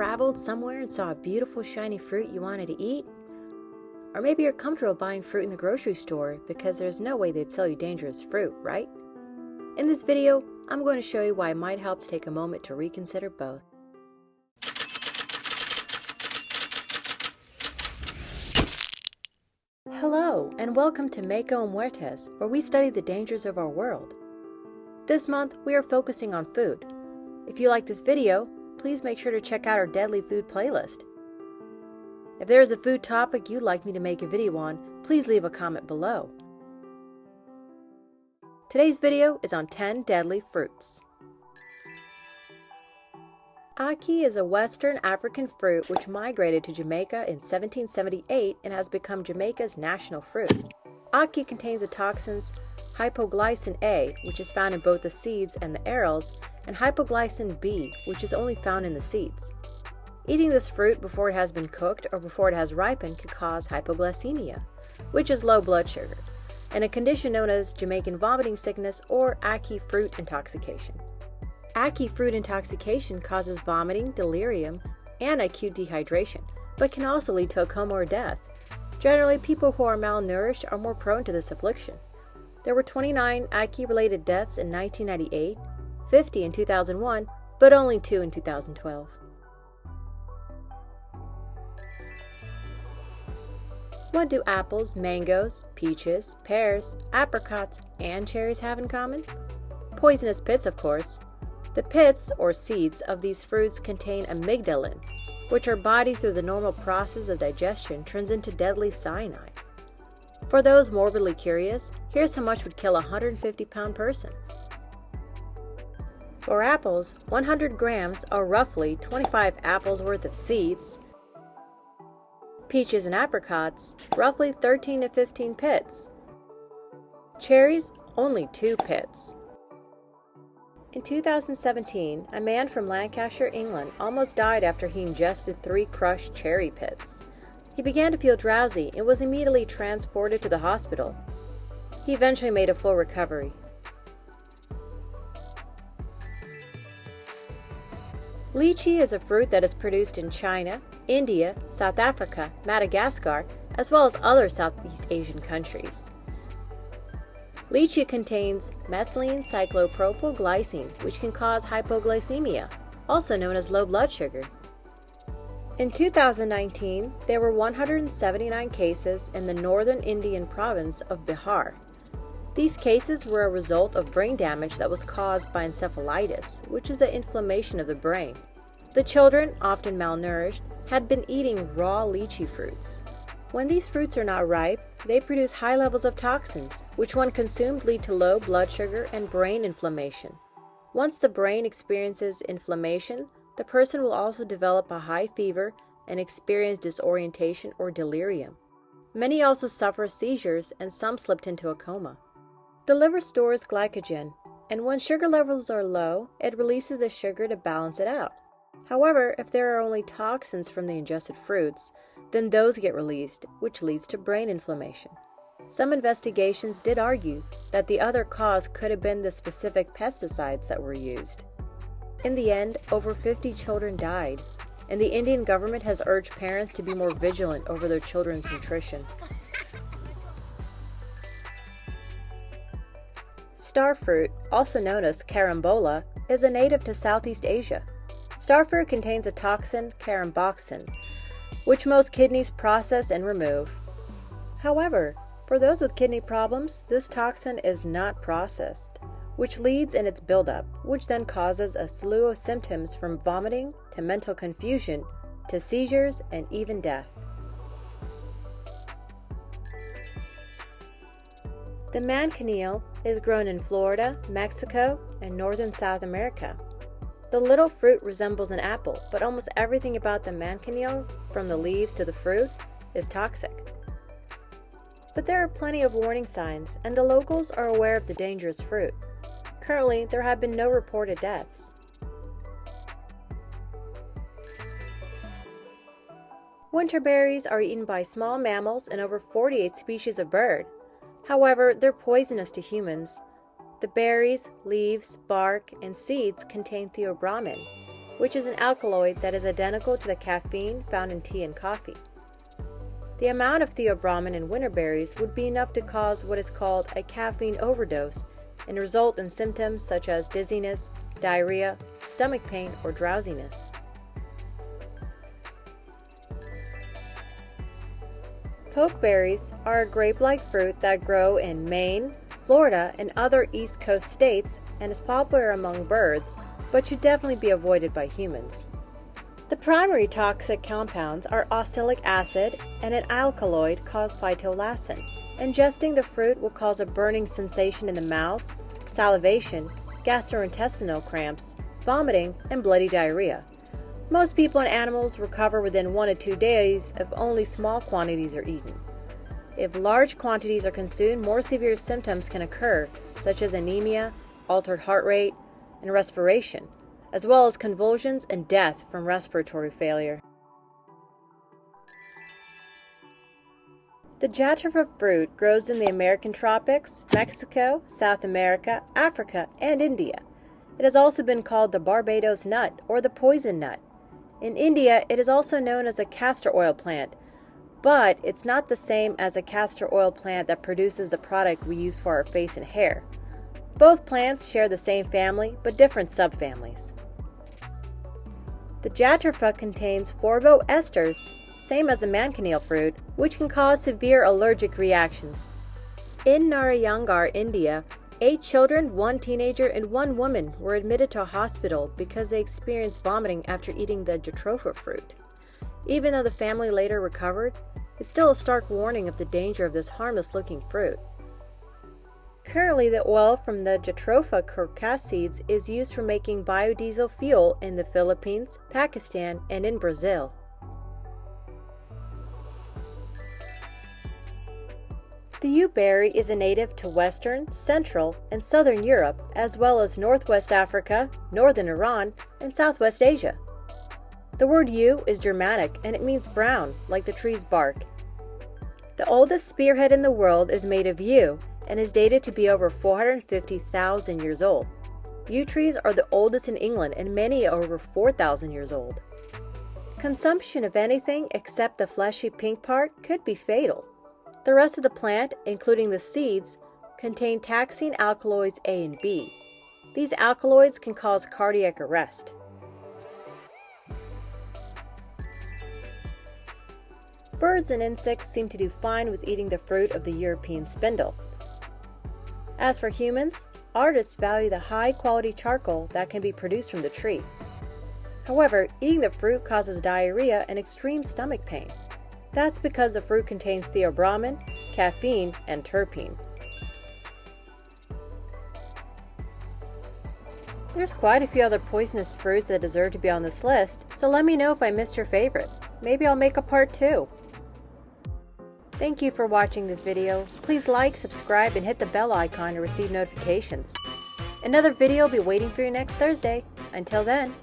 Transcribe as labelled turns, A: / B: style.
A: traveled somewhere and saw a beautiful shiny fruit you wanted to eat? Or maybe you're comfortable buying fruit in the grocery store because there's no way they'd sell you dangerous fruit, right? In this video, I'm going to show you why it might help to take a moment to reconsider both. Hello, and welcome to Mako Muertes, where we study the dangers of our world. This month, we are focusing on food. If you like this video, please make sure to check out our Deadly Food playlist. If there is a food topic you'd like me to make a video on, please leave a comment below. Today's video is on 10 deadly fruits. Ackee is a Western African fruit which migrated to Jamaica in 1778 and has become Jamaica's national fruit. Ackee contains the toxins hypoglycin A, which is found in both the seeds and the arils, and hypoglycin B, which is only found in the seeds. Eating this fruit before it has been cooked or before it has ripened could cause hypoglycemia, which is low blood sugar, and a condition known as Jamaican vomiting sickness or Ackee fruit intoxication. Ackee fruit intoxication causes vomiting, delirium, and acute dehydration, but can also lead to a coma or death. Generally, people who are malnourished are more prone to this affliction. There were 29 Ackee-related deaths in 1998, 50 in 2001, but only 2 in 2012. What do apples, mangoes, peaches, pears, apricots, and cherries have in common? Poisonous pits, of course. The pits, or seeds, of these fruits contain amygdalin, which our body, through the normal process of digestion, turns into deadly cyanide. For those morbidly curious, here's how much would kill a 150-pound person. For apples, 100 grams are roughly 25 apples worth of seeds. Peaches and apricots, roughly 13 to 15 pits. Cherries, only 2 pits. In 2017, a man from Lancashire, England, almost died after he ingested 3 crushed cherry pits. He began to feel drowsy and was immediately transported to the hospital. He eventually made a full recovery. Lychee is a fruit that is produced in China, India, South Africa, Madagascar, as well as other Southeast Asian countries. Lychee contains methylene cyclopropylglycine, which can cause hypoglycemia, also known as low blood sugar. In 2019, there were 179 cases in the northern Indian province of Bihar. These cases were a result of brain damage that was caused by encephalitis, which is an inflammation of the brain. The children, often malnourished, had been eating raw lychee fruits. When these fruits are not ripe, they produce high levels of toxins, which when consumed lead to low blood sugar and brain inflammation. Once the brain experiences inflammation, the person will also develop a high fever and experience disorientation or delirium. Many also suffer seizures and some slipped into a coma. The liver stores glycogen, and when sugar levels are low, it releases the sugar to balance it out. However, if there are only toxins from the ingested fruits, then those get released, which leads to brain inflammation. Some investigations did argue that the other cause could have been the specific pesticides that were used. In the end, over 50 children died, and the Indian government has urged parents to be more vigilant over their children's nutrition. Starfruit, also known as carambola, is a native to Southeast Asia. Starfruit contains a toxin, caramboxin, which most kidneys process and remove. However, for those with kidney problems, this toxin is not processed, which leads in its buildup, which then causes a slew of symptoms from vomiting to mental confusion to seizures and even death. The Manchineel is grown in Florida, Mexico, and northern South America. The little fruit resembles an apple, but almost everything about the Manchineel, from the leaves to the fruit, is toxic. But there are plenty of warning signs, and the locals are aware of the dangerous fruit. Currently, there have been no reported deaths. Winterberries are eaten by small mammals and over 48 species of bird. However, they're poisonous to humans. The berries, leaves, bark, and seeds contain theobromine. which is an alkaloid that is identical to the caffeine found in tea and coffee. The amount of theobromine in winterberries would be enough to cause what is called a caffeine overdose and result in symptoms such as dizziness, diarrhea, stomach pain, or drowsiness. Pokeberries are a grape-like fruit that grow in Maine, Florida, and other East Coast states and is popular among birds, but should definitely be avoided by humans. The primary toxic compounds are oxalic acid and an alkaloid called phytolacin. Ingesting the fruit will cause a burning sensation in the mouth, salivation, gastrointestinal cramps, vomiting, and bloody diarrhea. Most people and animals recover within 1 to 2 days if only small quantities are eaten. If large quantities are consumed, more severe symptoms can occur, such as anemia, altered heart rate, and respiration, as well as convulsions and death from respiratory failure. The Jatropha fruit grows in the American tropics, Mexico, South America, Africa, and India. It has also been called the Barbados nut or the poison nut. In India, it is also known as a castor oil plant, but it's not the same as a castor oil plant that produces the product we use for our face and hair. Both plants share the same family, but different subfamilies. The Jatropha contains esters, same as the Manchineel fruit, which can cause severe allergic reactions. In Narayangarh, India, 8 children, 1 teenager, and 1 woman were admitted to a hospital because they experienced vomiting after eating the Jatropha fruit. Even though the family later recovered, it's still a stark warning of the danger of this harmless-looking fruit. Currently, the oil from the Jatropha carcass seeds is used for making biodiesel fuel in the Philippines, Pakistan, and in Brazil. The yew berry is a native to Western, Central, and Southern Europe, as well as Northwest Africa, Northern Iran, and Southwest Asia. The word yew is Germanic and it means brown, like the tree's bark. The oldest spearhead in the world is made of yew and is dated to be over 450,000 years old. Yew trees are the oldest in England and many are over 4,000 years old. Consumption of anything except the fleshy pink part could be fatal. The rest of the plant, including the seeds, contain taxine alkaloids A and B. These alkaloids can cause cardiac arrest. Birds and insects seem to do fine with eating the fruit of the European spindle. As for humans, artists value the high-quality charcoal that can be produced from the tree. However, eating the fruit causes diarrhea and extreme stomach pain. That's because the fruit contains theobromine, caffeine, and terpene. There's quite a few other poisonous fruits that deserve to be on this list, so let me know if I missed your favorite. Maybe I'll make a part 2. Thank you for watching this video. Please like, subscribe, and hit the bell icon to receive notifications. Another video will be waiting for you next Thursday. Until then,